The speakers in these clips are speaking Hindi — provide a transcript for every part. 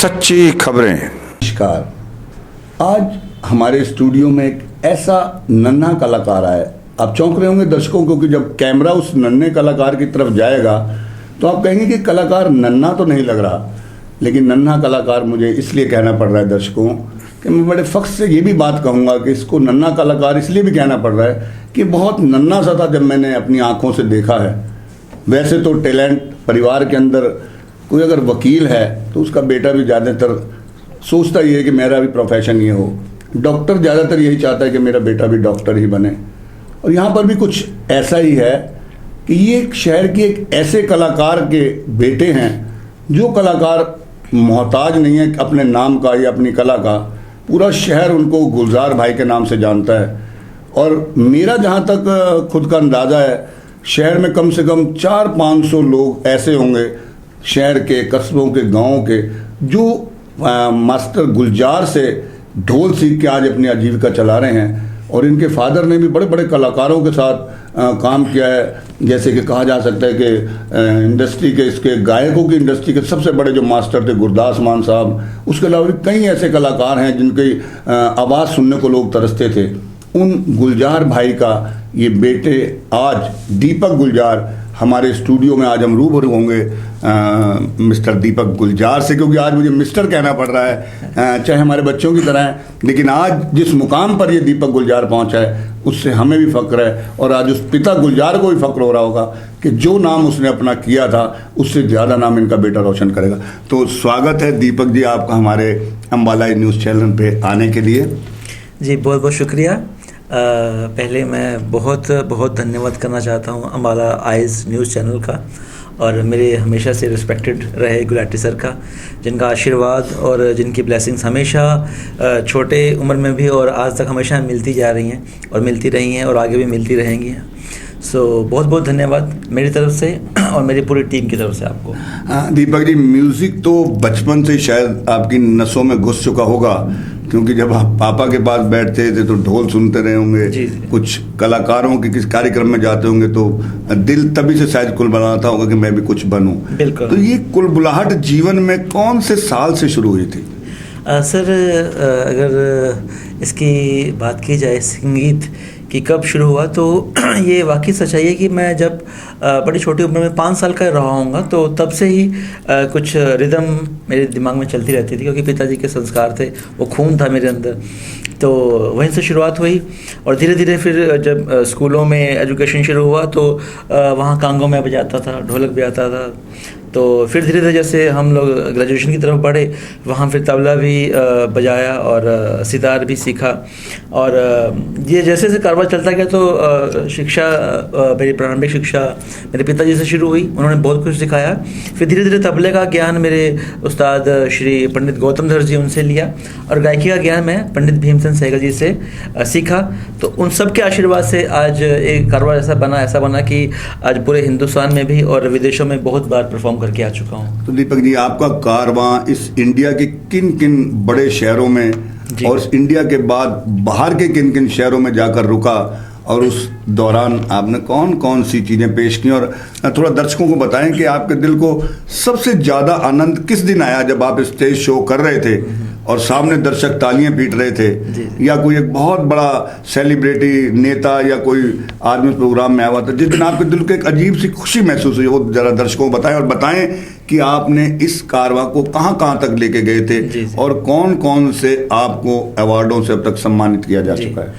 सच्ची खबरें। नमस्कार। आज हमारे स्टूडियो में एक ऐसा नन्हा कलाकार आया है। आप चौंक रहे होंगे दर्शकों, क्योंकि जब कैमरा उस नन्हे कलाकार की तरफ जाएगा तो आप कहेंगे कि कलाकार नन्हा तो नहीं लग रहा, लेकिन नन्हा कलाकार मुझे इसलिए कहना पड़ रहा है दर्शकों कि मैं बड़े फख्र से ये भी बात कहूँगा कि इसको नन्हा कलाकार इसलिए भी कहना पड़ रहा है कि बहुत नन्हा सा था जब मैंने अपनी आँखों से देखा है। वैसे तो टैलेंट परिवार के अंदर कोई अगर वकील है तो उसका बेटा भी ज़्यादातर सोचता ही है कि मेरा भी प्रोफेशन ये हो। डॉक्टर ज़्यादातर यही चाहता है कि मेरा बेटा भी डॉक्टर ही बने। और यहाँ पर भी कुछ ऐसा ही है कि ये एक शहर के एक ऐसे कलाकार के बेटे हैं जो कलाकार मोहताज नहीं है अपने नाम का या अपनी कला का। पूरा शहर उनको गुलजार भाई के नाम से जानता है। और मेरा जहाँ तक खुद का अंदाज़ा है, शहर में कम से कम 400-500 लोग ऐसे होंगे शहर के, कस्बों के, गाँव के, जो मास्टर गुलजार से ढोल सीख के आज अपनी आजीविका चला रहे हैं। और इनके फादर ने भी बड़े बड़े कलाकारों के साथ काम किया है। जैसे कि कहा जा सकता है कि इंडस्ट्री के, इसके गायकों की इंडस्ट्री के सबसे बड़े जो मास्टर थे गुरदास मान साहब। उसके अलावा भी कई ऐसे कलाकार हैं जिनकी आवाज़ सुनने को लोग तरसते थे। उन गुलजार भाई का ये बेटे आज दीपक गुलजार हमारे स्टूडियो में आज हम रूबरू होंगे मिस्टर दीपक गुलजार से, क्योंकि आज मुझे मिस्टर कहना पड़ रहा है, चाहे हमारे बच्चों की तरह है, लेकिन आज जिस मुकाम पर ये दीपक गुलजार पहुंचा है उससे हमें भी फ़ख्र है। और आज उस पिता गुलजार को भी फ़ख्र हो रहा होगा कि जो नाम उसने अपना किया था उससे ज़्यादा नाम इनका बेटा रोशन करेगा। तो स्वागत है दीपक जी आपका हमारे अम्बाला न्यूज़ चैनल पे आने के लिए। जी बहुत बहुत शुक्रिया। पहले मैं बहुत बहुत धन्यवाद करना चाहता हूँ अम्बाला आइज़ न्यूज़ चैनल का और मेरे हमेशा से रिस्पेक्टेड रहे गुलाटी सर का, जिनका आशीर्वाद और जिनकी ब्लेसिंग्स हमेशा छोटे उम्र में भी और आज तक हमेशा मिलती जा रही हैं और मिलती रही हैं और आगे भी मिलती रहेंगी। सो बहुत बहुत धन्यवाद मेरी तरफ से और मेरी पूरी टीम की तरफ से आपको। दीपक जी, म्यूज़िक तो बचपन से शायद आपकी नसों में घुस चुका होगा, क्योंकि जब आप पापा के पास बैठते थे तो ढोल सुनते रहे होंगे। जी। कुछ कलाकारों के किस कार्यक्रम में जाते होंगे तो दिल तभी से शायद कुलबुलाता होगा कि मैं भी कुछ बनूं। बिल्कुल। तो ये कुलबुलाहट जीवन में कौन से साल से शुरू हुई थी? सर अगर इसकी बात की जाए संगीत कि कब शुरू हुआ, तो ये वाकई सच्चाई है कि मैं जब बड़ी छोटी उम्र में 5 साल का रहा हूँगा तो तब से ही कुछ रिदम मेरे दिमाग में चलती रहती थी, क्योंकि पिताजी के संस्कार थे, वो खून था मेरे अंदर। तो वहीं से शुरुआत हुई और धीरे धीरे फिर जब स्कूलों में एजुकेशन शुरू हुआ तो वहाँ कांगो में बजाता था, ढोलक भी आता था। तो फिर धीरे धीरे जैसे हम लोग ग्रेजुएशन की तरफ बढ़े, वहाँ फिर तबला भी बजाया और सितार भी सीखा। और ये जैसे जैसे कारोबार चलता गया तो शिक्षा, मेरी प्रारंभिक शिक्षा मेरे पिताजी से शुरू हुई। उन्होंने बहुत कुछ सिखाया। फिर धीरे धीरे तबले का ज्ञान मेरे उस्ताद श्री पंडित गौतम धर जी उनसे लिया और गायकी का ज्ञान मैं पंडित भीमसेन सहगल जी से सीखा। तो उन सब के आशीर्वाद से आज एक कारोबार ऐसा बना कि आज पूरे हिंदुस्तान में भी और विदेशों में बहुत बार परफॉर्म करके आ चुका हूँ। तो दीपक जी, आपका कारवां इस इंडिया के किन किन बड़े शहरों में और इस इंडिया के बाद बाहर के किन किन शहरों में जाकर रुका, और उस दौरान आपने कौन कौन सी चीज़ें पेश की? और थोड़ा दर्शकों को बताएं कि आपके दिल को सबसे ज़्यादा आनंद किस दिन आया, जब आप स्टेज शो कर रहे थे और सामने दर्शक तालियां पीट रहे थे, या कोई एक बहुत बड़ा सेलिब्रिटी नेता या कोई आदमी प्रोग्राम में आया हुआ था, जिस दिन आपके दिल को एक अजीब सी खुशी महसूस हुई, वो जरा दर्शकों को बताएं। और बताएं कि आपने इस कारवां को कहाँ कहाँ तक लेके गए थे और कौन कौन से आपको अवार्डों से अब तक सम्मानित किया जा चुका है?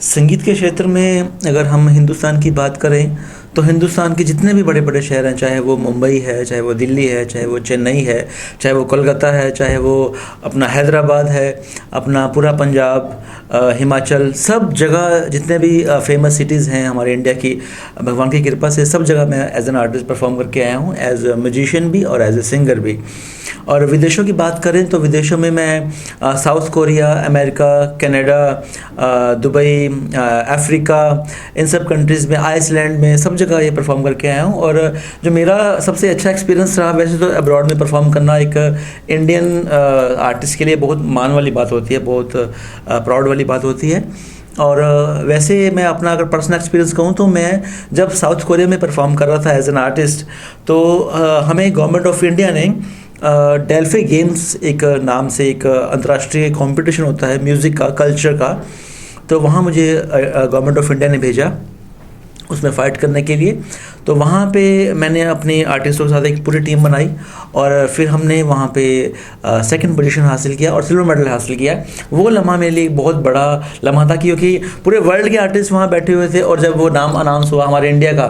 संगीत के क्षेत्र में अगर हम हिंदुस्तान की बात करें तो हिंदुस्तान के जितने भी बड़े बड़े शहर हैं, चाहे वो मुंबई है, चाहे वो दिल्ली है, चाहे वो चेन्नई है, चाहे वो कोलकाता है, चाहे वो अपना हैदराबाद है, अपना पूरा पंजाब, हिमाचल, सब जगह जितने भी फेमस सिटीज़ हैं हमारे इंडिया की, भगवान की कृपा से सब जगह मैं एज एन आर्टिस्ट परफॉर्म करके आया हूँ, एज ए म्यूजिशियन भी और एज ए सिंगर भी। और विदेशों की बात करें तो विदेशों में मैं South Korea, America, Canada, Dubai, Africa, इन सब कंट्रीज़ में, आइसलैंड में, सब जगह ये परफॉर्म करके आया हूँ। और जो मेरा सबसे अच्छा एक्सपीरियंस रहा, वैसे तो अब्रॉड में परफॉर्म करना एक इंडियन आर्टिस्ट के लिए बहुत मान वाली बात होती है, बहुत प्राउड वाली बात होती है। और वैसे मैं अपना अगर पर्सनल एक्सपीरियंस कहूँ तो मैं जब साउथ कोरिया में परफॉर्म कर रहा था एज एन आर्टिस्ट, तो हमें गवर्नमेंट ऑफ इंडिया ने डेल्फी गेम्स एक नाम से एक अंतर्राष्ट्रीय कंपटीशन होता है म्यूज़िक का, कल्चर का। तो वहाँ मुझे गवर्नमेंट ऑफ इंडिया ने भेजा उसमें फ़ाइट करने के लिए। तो वहाँ पे मैंने अपने आर्टिस्टों के साथ एक पूरी टीम बनाई और फिर हमने वहाँ पे सेकंड पोजीशन हासिल किया और सिल्वर मेडल हासिल किया। वो लम्हा मेरे लिए एक बहुत बड़ा लम्हा था, क्योंकि पूरे वर्ल्ड के आर्टिस्ट वहाँ बैठे हुए थे और जब वो नाम अनाउंस हुआ हमारे इंडिया का,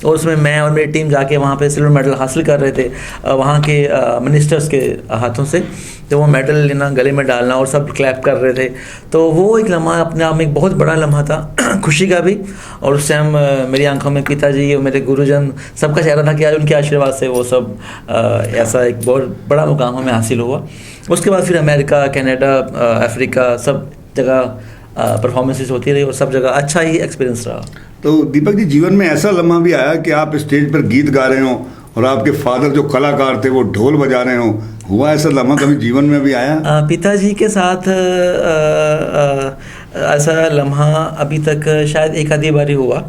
और उसमें मैं और मेरी टीम जाके वहाँ पे सिल्वर मेडल हासिल कर रहे थे वहाँ के मिनिस्टर्स के हाथों से। तो वो मेडल लेना, गले में डालना और सब क्लैप कर रहे थे। तो वो एक लम्हा अपने आप में एक बहुत बड़ा लम्हा था खुशी का भी। और उस टाइम मेरी आंखों में पिताजी और मेरे गुरुजन सबका चेहरा था कि आज उनके आशीर्वाद से वो सब ऐसा एक बहुत बड़ा मुकाम हमें हासिल हुआ। उसके बाद फिर अमेरिका, कनाडा, अफ्रीका सब जगह परफॉर्मेंसेस होती रही और सब जगह अच्छा ही एक्सपीरियंस रहा। तो दीपक जी, जीवन में ऐसा लम्हा भी आया कि आप स्टेज पर गीत गा रहे हो और आपके फादर जो कलाकार थे वो ढोल बजा रहे हो, हुआ ऐसा लम्हा कभी जीवन में भी आया? पिताजी के साथ ऐसा लम्हा अभी तक शायद एक आधी बार ही हुआ,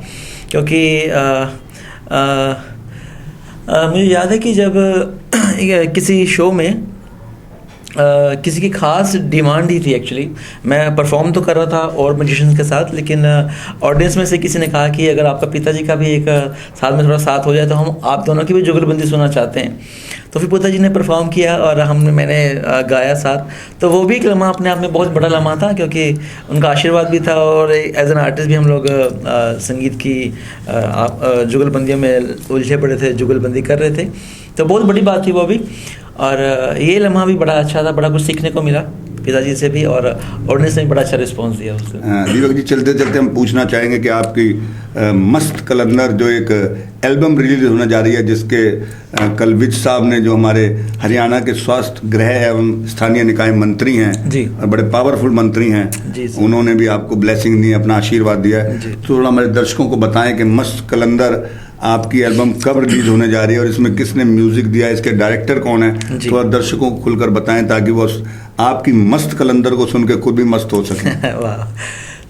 क्योंकि मुझे याद है कि जब किसी शो में किसी की खास डिमांड ही थी। एक्चुअली मैं परफॉर्म तो कर रहा था और म्यूजिशियंस के साथ, लेकिन ऑडियंस में से किसी ने कहा कि अगर आपका पिताजी का भी एक साथ में थोड़ा साथ हो जाए तो हम आप दोनों की भी जुगलबंदी सुनना चाहते हैं। तो फिर पिताजी ने परफॉर्म किया और मैंने गाया साथ। तो वो भी एक लम्हा अपने आप में बहुत बड़ा लम्हा था, क्योंकि उनका आशीर्वाद भी था और एज एन आर्टिस्ट भी हम लोग संगीत की जुगलबंदियों में उलझे पड़े थे, जुगलबंदी कर रहे थे। तो बहुत बड़ी बात थी वो भी। और ये लम्हा भी बड़ा अच्छा था, बड़ा कुछ सीखने को मिला पिताजी से भी, और ऑडियंस ने बड़ा अच्छा रिस्पांस दिया उससे। दीपक जी, चलते चलते हम पूछना चाहेंगे कि आपकी मस्त कलंदर जो एक एल्बम रिलीज होने जा रही है, जिसके कल विज साहब ने, जो हमारे हरियाणा के स्वास्थ्य गृह एवं स्थानीय निकाय मंत्री हैं जी, और बड़े पावरफुल मंत्री हैं जी, उन्होंने भी आपको ब्लेसिंग दी, अपना आशीर्वाद दिया है। तो थोड़ा हमारे दर्शकों को बताएं कि मस्त कलंदर आपकी एल्बम कब रिलीज होने जा रही है और इसमें किसने म्यूजिक दिया, इसके डायरेक्टर कौन है, तो दर्शकों को खुलकर बताएं ताकि वो आपकी मस्त कलंदर को सुन के खुद भी मस्त हो सके। वाह।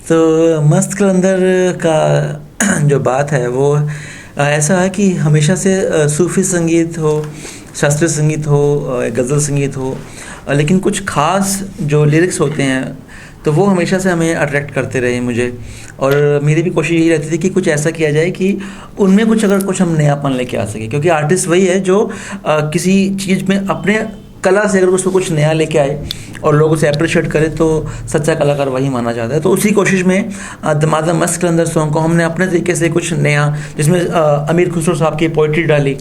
तो मस्त कलंदर का जो बात है वो ऐसा है कि हमेशा से सूफी संगीत हो, शास्त्रीय संगीत हो, गज़ल संगीत हो, लेकिन कुछ खास जो लिरिक्स होते हैं तो वो हमेशा से हमें अट्रैक्ट करते रहे मुझे। और मेरी भी कोशिश यही रहती थी कि कुछ ऐसा किया जाए कि उनमें कुछ अगर कुछ हम नयापन लेके आ सके, क्योंकि आर्टिस्ट वही है जो किसी चीज़ में अपने कला से अगर उसको कुछ नया लेके आए और लोग उसे अप्रिशिएट करें तो सच्चा कलाकार वही माना जाता है। तो उसी कोशिश में दमादम मस्त कलंदर सॉन्ग को हमने अपने तरीके से कुछ नया, जिसमें अमीर खुसरो साहब की पोइट्री डाली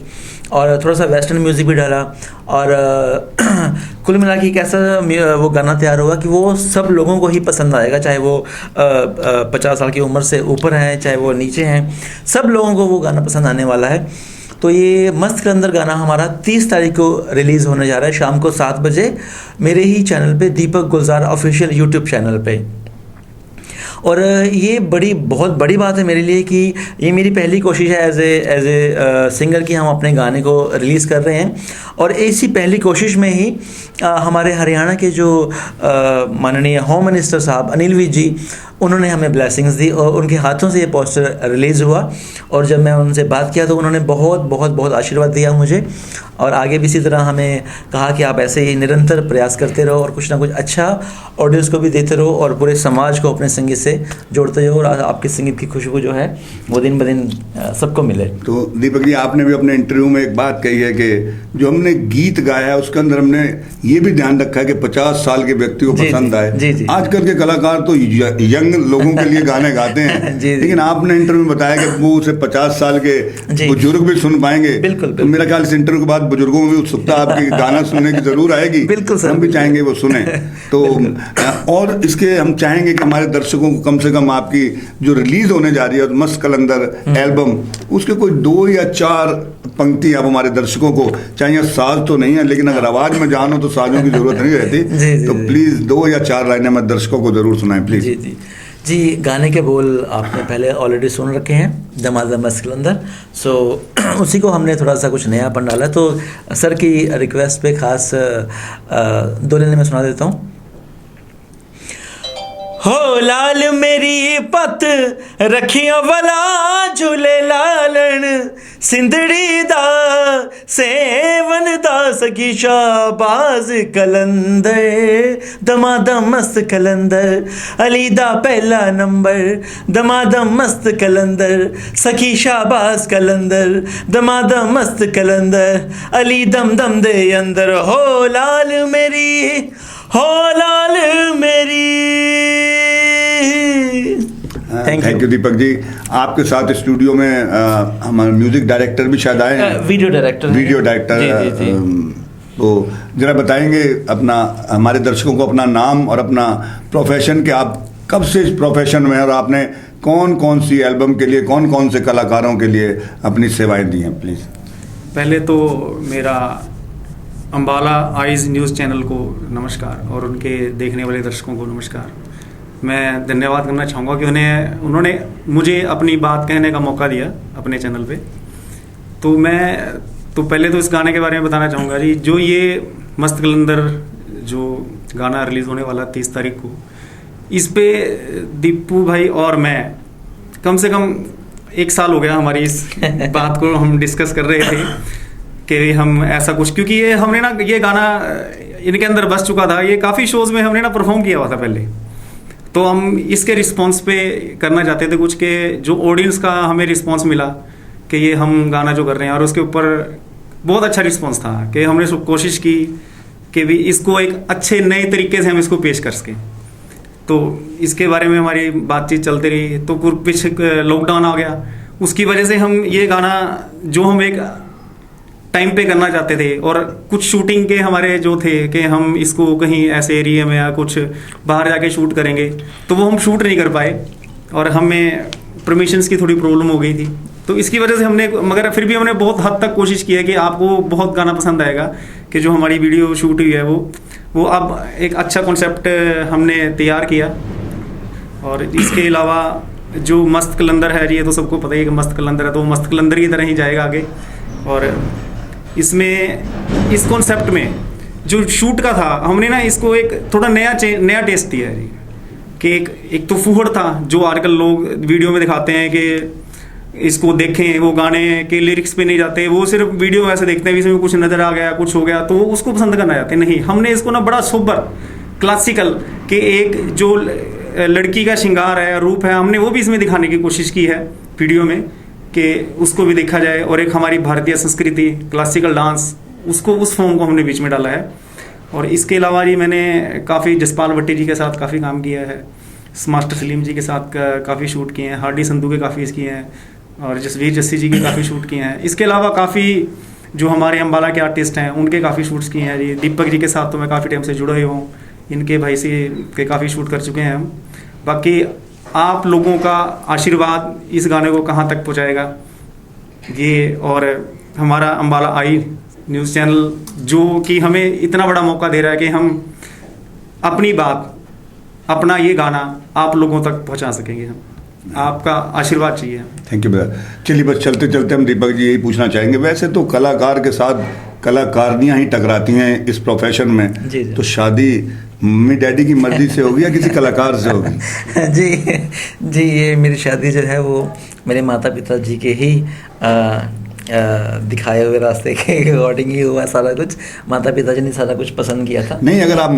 और थोड़ा सा वेस्टर्न म्यूज़िक भी डाला, और कुल मिला के एक ऐसा वो गाना तैयार हुआ कि वो सब लोगों को ही पसंद आएगा, चाहे वो 50 साल की उम्र से ऊपर हैं, चाहे वो नीचे हैं, सब लोगों को वो गाना पसंद आने वाला है। तो ये मस्त कलंदर गाना हमारा 30 तारीख को रिलीज़ होने जा रहा है शाम को 7 बजे मेरे ही चैनल पे, दीपक गुलजार ऑफिशियल यूट्यूब चैनल पे। और ये बहुत बड़ी बात है मेरे लिए कि ये मेरी पहली कोशिश है एज ए सिंगर कि हम अपने गाने को रिलीज़ कर रहे हैं। और इसी पहली कोशिश में ही हमारे हरियाणा के जो माननीय होम मिनिस्टर साहब अनिल विज जी, उन्होंने हमें ब्लेसिंग्स दी और उनके हाथों से ये पोस्टर रिलीज़ हुआ। और जब मैं उनसे बात किया तो उन्होंने बहुत बहुत बहुत आशीर्वाद दिया मुझे, और आगे भी इसी तरह हमें कहा कि आप ऐसे ही निरंतर प्रयास करते रहो और कुछ ना कुछ अच्छा ऑडियंस को भी देते रहो और पूरे समाज को अपने संगीत से जोड़ते रहो, और आपके संगीत की खुशबू जो है वो दिन ब दिन सबको मिले। तो दीपक जी, आपने भी अपने इंटरव्यू में एक बात कही है कि जो हमने गीत गाया है उसके अंदर हमने ये भी ध्यान रखा है कि 50 साल के व्यक्ति को पसंद आए। आजकल के कलाकार तो यंग लोगों के लिए गाने गाते हैं लेकिन आपने इंटरव्यू में बताया कि वो उसे 50 साल के बुजुर्ग भी सुन पाएंगे। बिल्कुल, तो मेरा ख्याल इस इंटरव्यू के बाद बुजुर्गों में भी उत्सुकता आपकी गाना सुनने की जरूर आएगी। बिल्कुल सर, हम भी चाहेंगे वो सुने। तो और इसके हम चाहेंगे कि हमारे दर्शकों को कम से कम आपकी जो रिलीज होने जा रही है मस्त कलंदर एल्बम, उसके कोई 2 या 4 पंक्ति आप हमारे दर्शकों को, चाहे साज तो नहीं है लेकिन अगर आवाज में जानो तो साजों की जरूरत नहीं रहती, तो प्लीज 2 या 4 लाइनें हमारे दर्शकों को जरूर सुनाएं प्लीज। जी, गाने के बोल आपने पहले ऑलरेडी सुन रखे हैं, दमादम मस्त कलंदर। सो उसी को हमने थोड़ा सा कुछ नयापन डाला, तो सर की रिक्वेस्ट पे खास 2 लाइनें मैं सुना देता हूँ। हो लाल मेरी पत रखिया भला झूले लालन सिंधड़ी दा सेवन दा सखी शाहबाज कलंदर दमादम मस्त कलंदर अली दा पहला नंबर दमादम मस्त कलंदर सखी शाहबाज कलंदर दमादम मस्त कलंदर अली दम दम दे अंदर हो लाल मेरी हो लाल मेरी। Thank you Deepak ji. आपके साथ स्टूडियो में हमारे म्यूजिक डायरेक्टर भी शायद आए हैं, वीडियो डायरेक्टर जी, जी। तो जरा बताएंगे अपना, हमारे दर्शकों को अपना नाम और अपना प्रोफेशन, कि आप कब से इस प्रोफेशन में हैं और आपने कौन कौन सी एल्बम के लिए कौन कौन से कलाकारों के लिए अपनी सेवाएं दी हैं, प्लीज़। पहले तो मेरा अम्बाला आइज़ न्यूज़ चैनल को नमस्कार और उनके देखने वाले दर्शकों को नमस्कार। मैं धन्यवाद करना चाहूँगा कि उन्होंने मुझे अपनी बात कहने का मौका दिया अपने चैनल पे। तो मैं तो पहले तो इस गाने के बारे में बताना चाहूँगा जी, जो ये मस्त कलंदर जो गाना रिलीज़ होने वाला 30 तारीख को, इस पे दीपू भाई और मैं कम से कम 1 साल हो गया हमारी इस बात को हम डिस्कस कर रहे थे कि हम ऐसा कुछ, क्योंकि ये हमने ना ये गाना इनके अंदर बस चुका था, ये काफ़ी शोज़ में हमने ना परफॉर्म किया हुआ था पहले। तो हम इसके रिस्पॉन्स पे करना चाहते थे कुछ, के जो ऑडियंस का हमें रिस्पॉन्स मिला कि ये हम गाना जो कर रहे हैं, और उसके ऊपर बहुत अच्छा रिस्पॉन्स था कि हमने सब कोशिश की कि भी इसको एक अच्छे नए तरीके से हम इसको पेश कर सकें। तो इसके बारे में हमारी बातचीत चलती रही। तो पीछे लॉकडाउन आ गया, उसकी वजह से हम ये गाना जो हम एक टाइम पे करना चाहते थे, और कुछ शूटिंग के हमारे जो थे कि हम इसको कहीं ऐसे एरिया में या कुछ बाहर जाके शूट करेंगे, तो वो हम शूट नहीं कर पाए और हमें परमिशंस की थोड़ी प्रॉब्लम हो गई थी। तो इसकी वजह से हमने, मगर फिर भी हमने बहुत हद तक कोशिश की है कि आपको बहुत गाना पसंद आएगा, कि जो हमारी वीडियो शूट हुई है वो अब एक अच्छा कॉन्सेप्ट हमने तैयार किया। और इसके अलावा जो मस्त कलंदर है, ये तो सबको पता ही है कि मस्त कलंदर है, तो वो मस्त कलंदर की तरह ही जाएगा आगे। और इसमें इस कॉन्सेप्ट में जो शूट का था, हमने ना इसको एक थोड़ा नया टेस्ट दिया है कि एक तो फूहड़ था जो आजकल लोग वीडियो में दिखाते हैं कि इसको देखें, वो गाने के लिरिक्स पे नहीं जाते, वो सिर्फ वीडियो में ऐसे देखते हैं, इसमें कुछ नज़र आ गया, कुछ हो गया, तो उसको पसंद करना चाहते हैं। नहीं, हमने इसको ना बड़ा सोबर क्लासिकल के एक जो लड़की का श्रृंगार है, रूप है, हमने वो भी इसमें दिखाने की कोशिश की है वीडियो में, कि उसको भी देखा जाए। और एक हमारी भारतीय संस्कृति क्लासिकल डांस, उसको उस फॉर्म को हमने बीच में डाला है। और इसके अलावा जी मैंने काफ़ी जसपाल भट्टी जी के साथ काफ़ी काम किया है, मास्टर सलीम जी के साथ काफ़ी शूट किए हैं, हार्डी संधू के काफ़ी किए हैं, और जसवीर जस्सी जी के काफ़ी शूट किए हैं। इसके अलावा काफ़ी जो हमारे अम्बाला के आर्टिस्ट हैं उनके काफ़ी शूट्स किए हैं जी। दीपक जी के साथ तो मैं काफ़ी टाइम से जुड़ा हुआ हूँ, इनके भाई से के काफ़ी शूट कर चुके हैं हम। बाकी आप लोगों का आशीर्वाद इस गाने को कहाँ तक पहुँचाएगा ये, और हमारा अम्बाला आई न्यूज़ चैनल जो कि हमें इतना बड़ा मौका दे रहा है कि हम अपनी बात, अपना ये गाना आप लोगों तक पहुँचा सकेंगे। हम आपका आशीर्वाद चाहिए। Thank you brother. चलिए बस चलते चलते हम दीपक जी यही पूछना चाहेंगे, वैसे तो कलाकार के साथ कलाकारियाँ ही टकराती हैं इस प्रोफेशन में, जी। तो शादी मम्मी डैडी की मर्जी से होगी या किसी कलाकार से होगी? जी, ये मेरी शादी जो है वो मेरे माता पिता जी के ही दिखाए हुए रास्ते के अकॉर्डिंग ही हुआ सारा कुछ। माता पिता जी ने सारा कुछ पसंद किया था। नहीं, अगर आप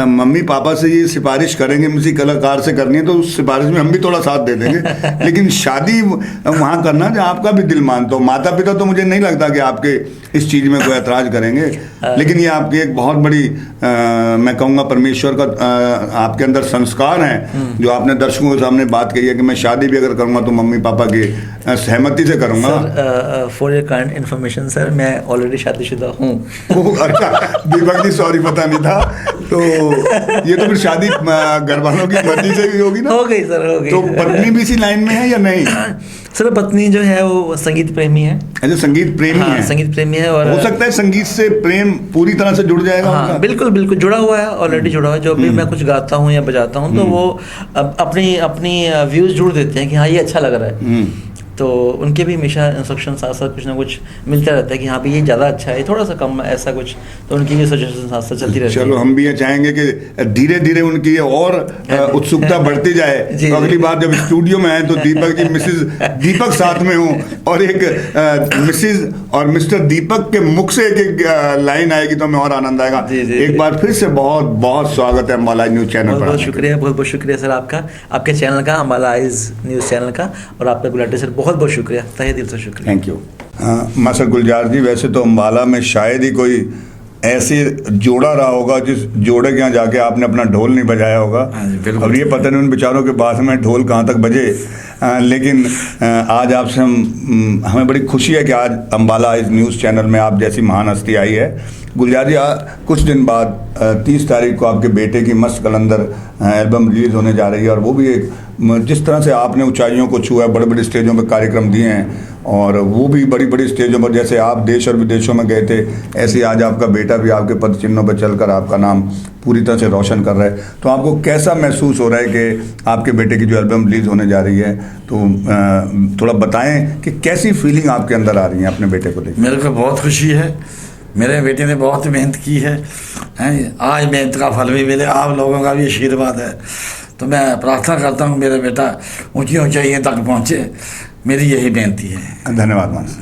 मम्मी पापा से ये सिफारिश करेंगे किसी कलाकार से करनी है तो उस सिफारिश में हम भी थोड़ा साथ दे देंगे, लेकिन शादी वहाँ करना जो आपका भी दिल मानता हो। माता पिता तो मुझे नहीं लगता कि आपके इस चीज़ में कोई ऐतराज़ करेंगे, लेकिन ये आपकी एक बहुत बड़ी मैं कहूँगा परमेश्वर का आपके अंदर संस्कार हैं, जो आपने दर्शकों के सामने बात कही है कि मैं शादी भी अगर करूँगा तो मम्मी पापा की सहमति से करूँगा। For your kind information sir, मैं ऑलरेडी शादीशुदा हूँ। अच्छा दीपक जी, सॉरी पता नहीं था। तो ये तो फिर शादी घर वालों की मर्जी से भी होगी ना? हो गई सर, हो गई। तो पत्नी भी इसी लाइन में है या नहीं? सर पत्नी जो है वो संगीत प्रेमी है। अच्छा, संगीत प्रेमी है। संगीत प्रेमी है, और हो सकता है संगीत से प्रेम पूरी तरह से जुड़ जाएगा। हाँ, बिल्कुल बिल्कुल जुड़ा हुआ है, ऑलरेडी जुड़ा हुआ है। जो भी मैं कुछ गाता हूँ या बजाता हूँ तो वो अपनी व्यूज जुड़ देते हैं कि हाँ ये अच्छा लग रहा है। तो उनके भी हमेशा इंस्ट्रक्शन साथ साथ कुछ ना कुछ मिलता रहता है कि हाँ भाई ये ज़्यादा अच्छा है, थोड़ा सा कम है, ऐसा कुछ, तो उनकी भी सजेशन साथ साथ चलती रहती है। चलो हम भी ये चाहेंगे कि धीरे धीरे उनकी ये और उत्सुकता बढ़ती जाए, तो अगली बार जब स्टूडियो में आए तो दीपक जी मिसेज दीपक साथ में हो और एक मिसेज और मिस्टर दीपक के मुख से एक लाइन आएगी तो हमें और आनंद आएगा। एक बार फिर से बहुत बहुत स्वागत है अम्बाला न्यूज़ चैनल पर। बहुत शुक्रिया, बहुत बहुत शुक्रिया सर आपका, आपके चैनल का, अम्बाला आइज न्यूज़ चैनल का, और आपका गुलाटी सर बहुत बहुत शुक्रिया, तहे दिल से शुक्रिया। Thank you. मास्टर गुलजार जी, वैसे तो अम्बाला में शायद ही कोई ऐसे जोड़ा रहा होगा जिस जोड़े के यहाँ जाके आपने अपना ढोल नहीं बजाया होगा। अब ये पता नहीं उन बेचारों के पास में ढोल कहाँ तक बजे, लेकिन आज आपसे हमें बड़ी खुशी है कि आज अम्बाला इस न्यूज़ चैनल में आप जैसी महान हस्ती आई है। गुलजार जी, कुछ दिन बाद 30 तारीख को आपके बेटे की मस्त कलंदर एल्बम रिलीज़ होने जा रही है, और वो भी एक जिस तरह से आपने ऊंचाइयों को छुआ है, बड़े बड़े स्टेजों पर कार्यक्रम दिए हैं, और वो भी बड़ी बड़ी स्टेजों पर, जैसे आप देश और विदेशों में गए थे, ऐसे आज आपका बेटा भी आपके पद चिन्हों पर चलकर आपका नाम पूरी तरह से रोशन कर रहा है। तो आपको कैसा महसूस हो रहा है कि आपके बेटे की जो एल्बम रिलीज़ होने जा रही है, तो थोड़ा बताएं कि कैसी फीलिंग आपके अंदर आ रही है अपने बेटे को लेकर? मेरे को बहुत खुशी है, मेरे बेटे ने बहुत मेहनत की है, आज मेहनत का फल भी मिले, आप लोगों का भी आशीर्वाद है। तो मैं प्रार्थना करता हूँ मेरा बेटा ऊंची ऊंचाइयों तक पहुँचे, मेरी यही बेनती है। धन्यवाद मानस।